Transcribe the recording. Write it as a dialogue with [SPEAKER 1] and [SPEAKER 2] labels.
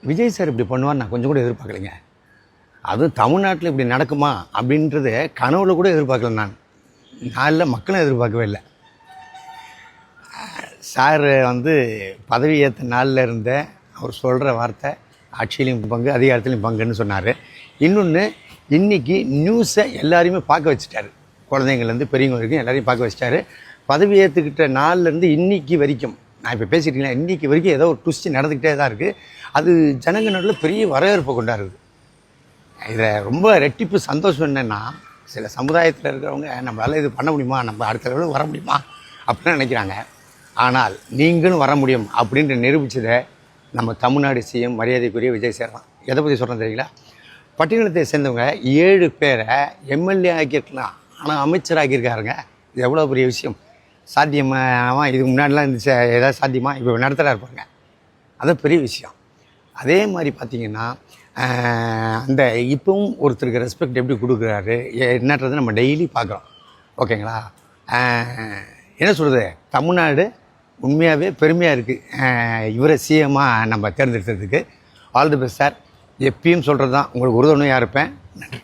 [SPEAKER 1] Vijay sir இப்படி பண்ணுவார் நான் கொஞ்சம் கூட எதிர்பார்க்கலைங்க. அதுவும் தமிழ்நாட்டில் இப்படி நடக்குமா அப்படின்றது கனவுல கூட எதிர்பார்க்கல. நான் இல்லை, மக்களும் எதிர்பார்க்கவே இல்லை. சார் பதவி ஏற்ற நாளில் இருந்த அவர் சொல்கிற வார்த்தை ஆட்சியிலையும் பங்கு அதிகாரத்துலையும் பங்குன்னு சொன்னார். இன்னொன்று, இன்றைக்கி நியூஸை எல்லாரையுமே பார்க்க வச்சுட்டாரு. குழந்தைங்கள்லேருந்து பெரியவங்க வரைக்கும் எல்லாரையும் பார்க்க வச்சுட்டாரு. பதவி ஏற்றுக்கிட்ட நாள்லேருந்து இன்றைக்கி வரைக்கும், நான் இப்போ பேசிக்கிட்டீங்களா, இன்றைக்கி வரைக்கும் ஏதோ ஒரு ட்விஸ்ட் நடந்துக்கிட்டே தான் இருக்குது. அது ஜனங்க நடுவில் பெரிய வரவேற்பை கொண்டாடுது. இதில் ரொம்ப ரெட்டிப்பு சந்தோஷம் என்னென்னா, சில சமுதாயத்தில் இருக்கிறவங்க நம்மளால் இது பண்ண முடியுமா, நம்ம அடுத்த லெவலுக்கு வர முடியுமா அப்படின்னு நினைக்கிறாங்க. ஆனால் நீங்களும் வர முடியும் அப்படின்ற நிரூபித்ததை நம்ம தமிழ்நாடு சிஎம் மரியாதைக்குரிய விஜய் சார் தான். எதை பற்றி சொல்கிறேன் தெரியுங்களா? பட்டியலத்தை சேர்ந்தவங்க 7 பேரை எம்எல்ஏ ஆக்கியிருக்கலாம், ஆனால் அமைச்சர் ஆக்கியிருக்காருங்க. இது எவ்வளோ பெரிய விஷயம். சாத்தியமாக இதுக்கு முன்னாடிலாம் இருந்துச்சு, ஏதாவது சாத்தியமா? இப்போ நடத்துகிறா இருப்பாங்க. அது பெரிய விஷயம். அதே மாதிரி பார்த்திங்கன்னா, அந்த இப்பவும் ஒருத்தருக்கு ரெஸ்பெக்ட் எப்படி கொடுக்குறாரு என்னன்றது நம்ம டெய்லி பார்க்குறோம். ஓகேங்களா? என்ன சொல்கிறது, தமிழ்நாடு உண்மையாகவே பெருமையாக இருக்குது இவரை சிஎம்மாக நம்ம தேர்ந்தெடுத்ததுக்கு. All the best sir. எப்பயும் சொல்கிறது தான், உங்களுக்கு உறுதுணையாக இருப்பேன். நன்றி.